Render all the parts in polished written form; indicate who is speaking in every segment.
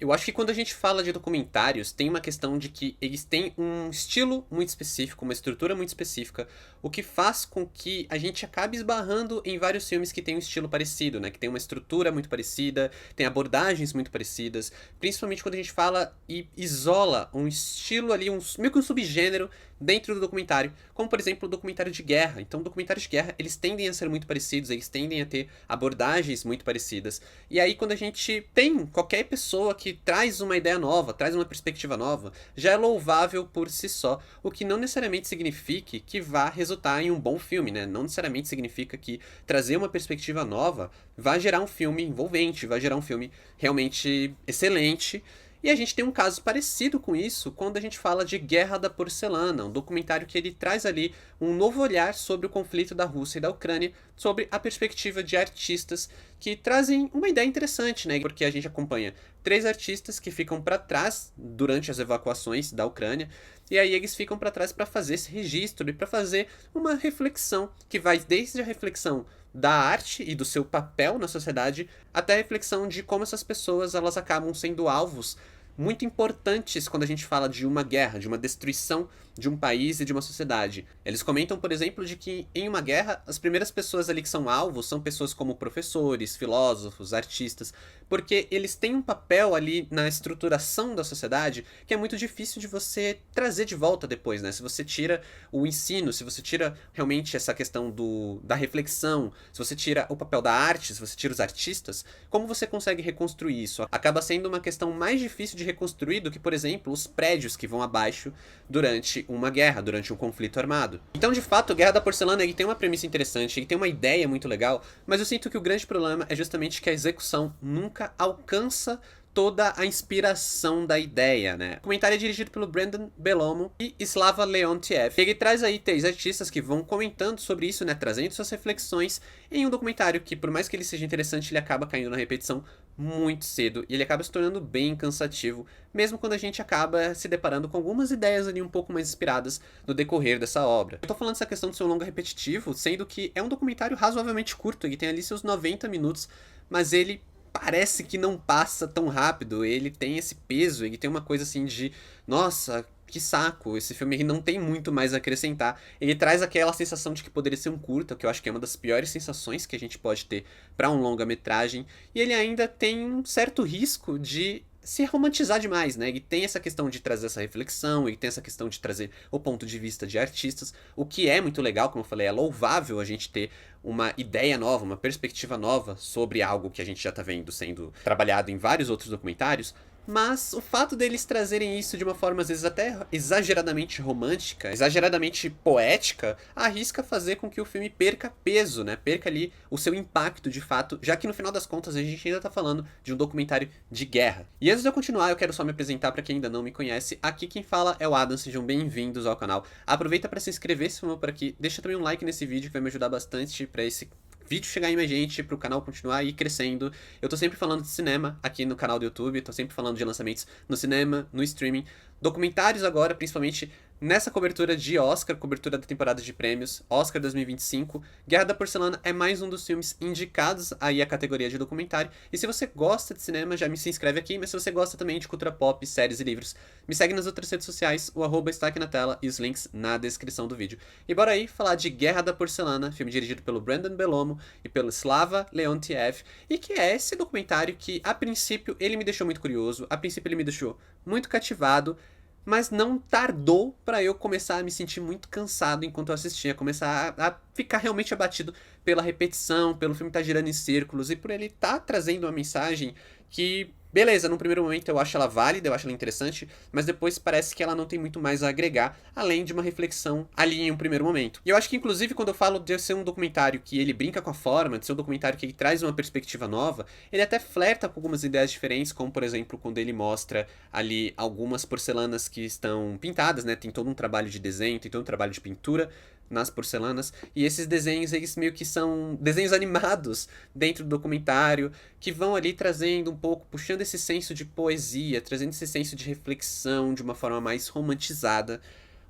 Speaker 1: Eu acho que quando a gente fala de documentários, tem uma questão de que eles têm um estilo muito específico, uma estrutura muito específica, o que faz com que a gente acabe esbarrando em vários filmes que têm um estilo parecido, né? Que tem uma estrutura muito parecida, tem abordagens muito parecidas, principalmente quando a gente fala e isola um estilo ali, meio que um subgênero dentro do documentário, como por exemplo o documentário de guerra. Então, documentários de guerra, eles tendem a ser muito parecidos, eles tendem a ter abordagens muito parecidas. E aí, quando a gente tem qualquer pessoa que traz uma ideia nova, traz uma perspectiva nova, já é louvável por si só, o que não necessariamente signifique que vá resultar em um bom filme, né? Não necessariamente significa que trazer uma perspectiva nova vai gerar um filme envolvente, vai gerar um filme realmente excelente. E a gente tem um caso parecido com isso quando a gente fala de Guerra da Porcelana, um documentário que ele traz ali um novo olhar sobre o conflito da Rússia e da Ucrânia, sobre a perspectiva de artistas que trazem uma ideia interessante, né? Porque a gente acompanha três artistas que ficam para trás durante as evacuações da Ucrânia, e aí eles ficam para trás para fazer esse registro e para fazer uma reflexão que vai desde a reflexão da arte e do seu papel na sociedade, até a reflexão de como essas pessoas elas acabam sendo alvos muito importantes quando a gente fala de uma guerra, de uma destruição de um país e de uma sociedade. Eles comentam, por exemplo, de que em uma guerra as primeiras pessoas ali que são alvos são pessoas como professores, filósofos, artistas, porque eles têm um papel ali na estruturação da sociedade que é muito difícil de você trazer de volta depois, né? Se você tira o ensino, se você tira realmente essa questão da reflexão, se você tira o papel da arte, se você tira os artistas, como você consegue reconstruir isso? Acaba sendo uma questão mais difícil de reconstruir do que, por exemplo, os prédios que vão abaixo durante uma guerra, durante um conflito armado. Então, de fato, Guerra da Porcelana ele tem uma premissa interessante, ele tem uma ideia muito legal, mas eu sinto que o grande problema é justamente que a execução nunca alcança toda a inspiração da ideia, né? O comentário é dirigido pelo Brandon Bellomo e Slava Leontiev. Ele traz aí três artistas que vão comentando sobre isso, né? Trazendo suas reflexões em um documentário que, por mais que ele seja interessante, ele acaba caindo na repetição muito cedo e ele acaba se tornando bem cansativo, mesmo quando a gente acaba se deparando com algumas ideias ali um pouco mais inspiradas no decorrer dessa obra. Eu tô falando dessa questão de ser um longa repetitivo, sendo que é um documentário razoavelmente curto, ele tem ali seus 90 minutos, mas ele parece que não passa tão rápido, ele tem esse peso, ele tem uma coisa assim de, nossa, que saco, esse filme aqui não tem muito mais a acrescentar. Ele traz aquela sensação de que poderia ser um curta, que eu acho que é uma das piores sensações que a gente pode ter para um longa-metragem, e ele ainda tem um certo risco de se romantizar demais, né? Ele tem essa questão de trazer essa reflexão, ele tem essa questão de trazer o ponto de vista de artistas, o que é muito legal, como eu falei, é louvável a gente ter uma ideia nova, uma perspectiva nova sobre algo que a gente já tá vendo sendo trabalhado em vários outros documentários, mas o fato deles trazerem isso de uma forma às vezes até exageradamente romântica, exageradamente poética, arrisca fazer com que o filme perca peso, né? Perca ali o seu impacto de fato, já que no final das contas a gente ainda tá falando de um documentário de guerra. E antes de eu continuar, eu quero só me apresentar para quem ainda não me conhece. Aqui quem fala é o Adam, sejam bem-vindos ao canal. Aproveita para se inscrever se for por aqui, deixa também um like nesse vídeo que vai me ajudar bastante para esse vídeo chegar em mais gente, pro canal continuar aí crescendo. Eu tô sempre falando de cinema aqui no canal do YouTube, tô sempre falando de lançamentos no cinema, no streaming, documentários agora, principalmente nessa cobertura de Oscar, cobertura da temporada de prêmios, Oscar 2025. Guerra da Porcelana é mais um dos filmes indicados aí à categoria de documentário. E se você gosta de cinema, já me se inscreve aqui, mas se você gosta também de cultura pop, séries e livros, me segue nas outras redes sociais, o arroba está aqui na tela e os links na descrição do vídeo. E bora aí falar de Guerra da Porcelana, filme dirigido pelo Brandon Bellomo e pelo Slava Leontiev, e que é esse documentário que, a princípio, ele me deixou muito curioso, a princípio ele me deixou muito cativado, mas não tardou para eu começar a me sentir muito cansado enquanto eu assistia, começar a ficar realmente abatido pela repetição, pelo filme estar girando em círculos e por ele estar trazendo uma mensagem que, beleza, num primeiro momento eu acho ela válida, eu acho ela interessante, mas depois parece que ela não tem muito mais a agregar, além de uma reflexão ali em um primeiro momento. E eu acho que, inclusive, quando eu falo de ser um documentário que ele brinca com a forma, de ser um documentário que ele traz uma perspectiva nova, ele até flerta com algumas ideias diferentes, como, por exemplo, quando ele mostra ali algumas porcelanas que estão pintadas, né? Tem todo um trabalho de desenho, tem todo um trabalho de pintura nas porcelanas, e esses desenhos, eles meio que são desenhos animados dentro do documentário, que vão ali trazendo um pouco, puxando esse senso de poesia, trazendo esse senso de reflexão de uma forma mais romantizada,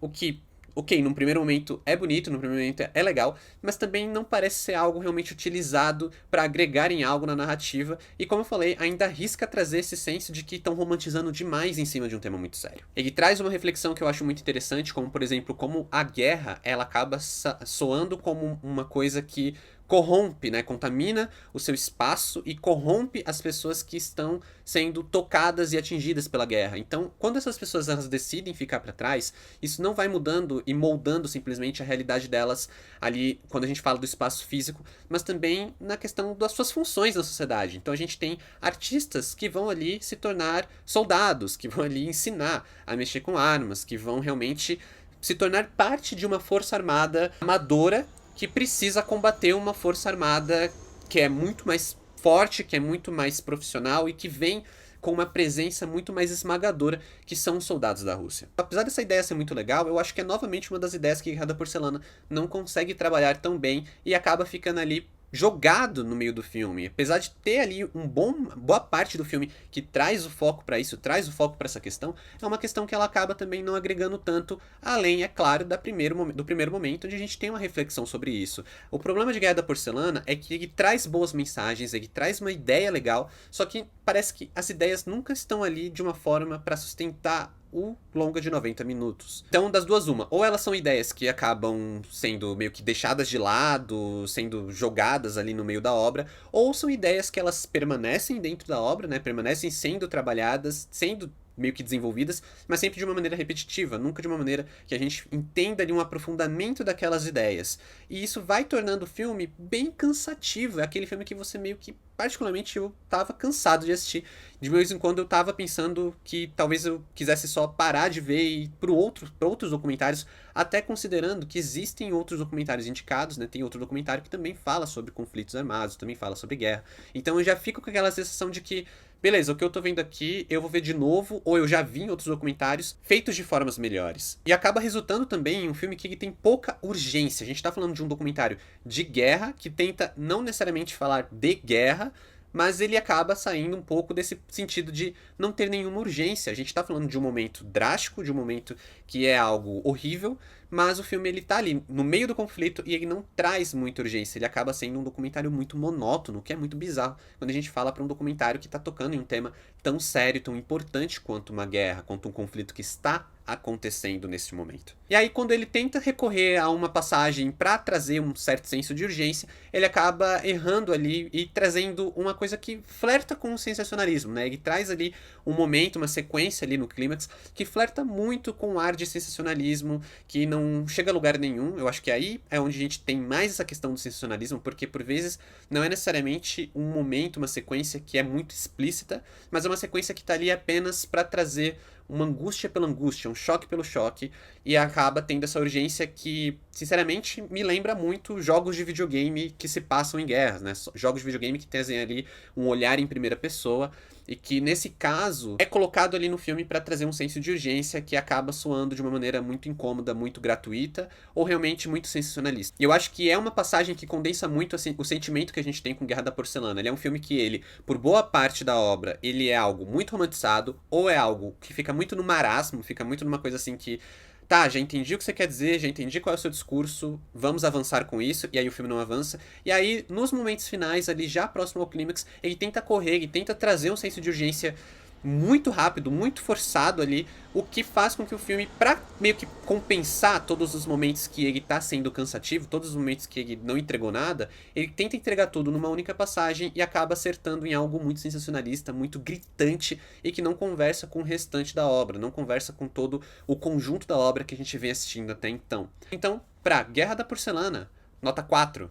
Speaker 1: o que Ok, num primeiro momento é bonito, num primeiro momento é legal, mas também não parece ser algo realmente utilizado para agregar em algo na narrativa, e como eu falei, ainda arrisca trazer esse senso de que estão romantizando demais em cima de um tema muito sério. Ele traz uma reflexão que eu acho muito interessante, como por exemplo, como a guerra, ela acaba soando como uma coisa que corrompe, né, contamina o seu espaço e corrompe as pessoas que estão sendo tocadas e atingidas pela guerra. Então, quando essas pessoas elas decidem ficar para trás, isso não vai mudando e moldando simplesmente a realidade delas ali quando a gente fala do espaço físico, mas também na questão das suas funções na sociedade. Então a gente tem artistas que vão ali se tornar soldados, que vão ali ensinar a mexer com armas, que vão realmente se tornar parte de uma força armada amadora que precisa combater uma força armada que é muito mais forte, que é muito mais profissional e que vem com uma presença muito mais esmagadora, que são os soldados da Rússia. Apesar dessa ideia ser muito legal, eu acho que é novamente uma das ideias que Guerra da Porcelana não consegue trabalhar tão bem e acaba ficando ali jogado no meio do filme. Apesar de ter ali boa parte do filme que traz o foco para isso, traz o foco para essa questão, é uma questão que ela acaba também não agregando tanto, além, é claro, do primeiro momento, onde a gente tem uma reflexão sobre isso. O problema de Guerra da Porcelana é que ele traz boas mensagens, ele traz uma ideia legal, só que parece que as ideias nunca estão ali de uma forma para sustentar o longa de 90 minutos. Então, das duas, uma. Ou elas são ideias que acabam sendo meio que deixadas de lado, sendo jogadas ali no meio da obra, ou são ideias que elas permanecem dentro da obra, né? Permanecem sendo trabalhadas, sendo meio que desenvolvidas, mas sempre de uma maneira repetitiva, nunca de uma maneira que a gente entenda ali um aprofundamento daquelas ideias. E isso vai tornando o filme bem cansativo. É aquele filme que você meio que, particularmente, eu tava cansado de assistir. De vez em quando eu tava pensando que talvez eu quisesse só parar de ver e ir para outros documentários, até considerando que existem outros documentários indicados, né? Tem outro documentário que também fala sobre conflitos armados, também fala sobre guerra. Então eu já fico com aquela sensação de que beleza, o que eu tô vendo aqui, eu vou ver de novo, ou eu já vi em outros documentários, feitos de formas melhores. E acaba resultando também em um filme que ele tem pouca urgência. A gente tá falando de um documentário de guerra, que tenta não necessariamente falar de guerra, mas ele acaba saindo um pouco desse sentido de não ter nenhuma urgência. A gente tá falando de um momento drástico, de um momento que é algo horrível, mas o filme ele tá ali no meio do conflito e ele não traz muita urgência. Ele acaba sendo um documentário muito monótono, o que é muito bizarro quando a gente fala para um documentário que tá tocando em um tema tão sério, tão importante quanto uma guerra, quanto um conflito que está acontecendo nesse momento. E aí, quando ele tenta recorrer a uma passagem para trazer um certo senso de urgência, ele acaba errando ali e trazendo uma coisa que flerta com o sensacionalismo, né? Ele traz ali um momento, uma sequência ali no clímax que flerta muito com o ar de sensacionalismo, que não chega a lugar nenhum. Eu acho que aí é onde a gente tem mais essa questão do sensacionalismo, porque por vezes não é necessariamente um momento, uma sequência que é muito explícita, mas é uma sequência que tá ali apenas para trazer uma angústia pela angústia, um choque pelo choque, e acaba tendo essa urgência que, sinceramente, me lembra muito jogos de videogame que se passam em guerras, né? Jogos de videogame que trazem ali um olhar em primeira pessoa, e que, nesse caso, é colocado ali no filme para trazer um senso de urgência que acaba soando de uma maneira muito incômoda, muito gratuita, ou realmente muito sensacionalista. E eu acho que é uma passagem que condensa muito assim, o sentimento que a gente tem com Guerra da Porcelana. Ele é um filme que ele, por boa parte da obra, ele é algo muito romantizado, ou é algo que fica muito no marasmo, fica muito numa coisa assim que tá, já entendi o que você quer dizer, já entendi qual é o seu discurso, vamos avançar com isso, e aí o filme não avança. E aí, nos momentos finais, ali já próximo ao clímax, ele tenta correr, ele tenta trazer um senso de urgência muito rápido, muito forçado ali, o que faz com que o filme, pra meio que compensar todos os momentos que ele tá sendo cansativo, todos os momentos que ele não entregou nada, ele tenta entregar tudo numa única passagem e acaba acertando em algo muito sensacionalista, muito gritante e que não conversa com o restante da obra, não conversa com todo o conjunto da obra que a gente vem assistindo até então. Então, pra Guerra da Porcelana, nota 4.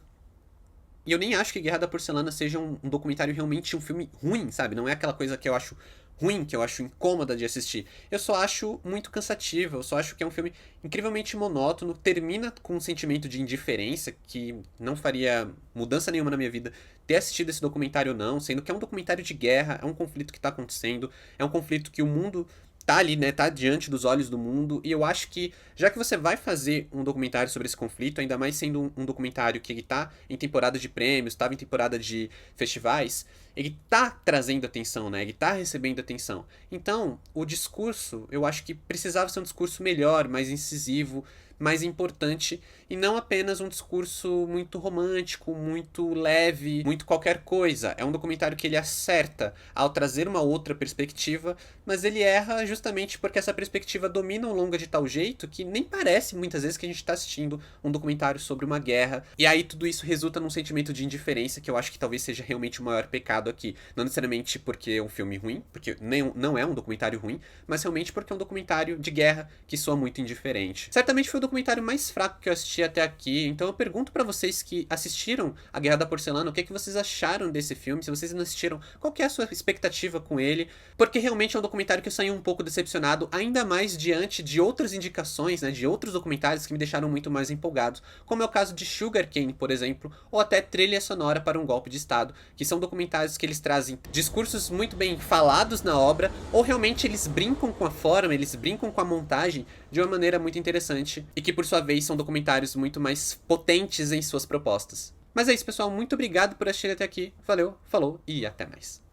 Speaker 1: E eu nem acho que Guerra da Porcelana seja um documentário realmente um filme ruim, sabe? Não é aquela coisa que eu acho ruim, que eu acho incômoda de assistir. Eu só acho muito cansativo, eu só acho que é um filme incrivelmente monótono, termina com um sentimento de indiferença que não faria mudança nenhuma na minha vida ter assistido esse documentário ou não, sendo que é um documentário de guerra, é um conflito que tá acontecendo, é um conflito que o mundo tá ali, né, tá diante dos olhos do mundo, e eu acho que, já que você vai fazer um documentário sobre esse conflito, ainda mais sendo um documentário que ele tá em temporada de prêmios, estava em temporada de festivais, ele tá trazendo atenção, né, ele tá recebendo atenção. Então, o discurso, eu acho que precisava ser um discurso melhor, mais incisivo, mais importante e não apenas um discurso muito romântico, muito leve, muito qualquer coisa. É um documentário que ele acerta ao trazer uma outra perspectiva, mas ele erra justamente porque essa perspectiva domina o longa de tal jeito que nem parece muitas vezes que a gente está assistindo um documentário sobre uma guerra. E aí tudo isso resulta num sentimento de indiferença que eu acho que talvez seja realmente o maior pecado aqui. Não necessariamente porque é um filme ruim, porque nem, não é um documentário ruim, mas realmente porque é um documentário de guerra que soa muito indiferente. Certamente foi o documentário mais fraco que eu assisti até aqui, então eu pergunto pra vocês que assistiram A Guerra da Porcelana, o que vocês acharam desse filme? Se vocês não assistiram, qual que é a sua expectativa com ele? Porque realmente é um documentário que eu saí um pouco decepcionado, ainda mais diante de outras indicações, né, de outros documentários que me deixaram muito mais empolgados, como é o caso de Sugar Cane, por exemplo, ou até Trilha Sonora para um Golpe de Estado, que são documentários que eles trazem discursos muito bem falados na obra, ou realmente eles brincam com a forma, eles brincam com a montagem de uma maneira muito interessante, e que por sua vez são documentários muito mais potentes em suas propostas. Mas é isso, pessoal, muito obrigado por assistir até aqui, valeu, falou e até mais.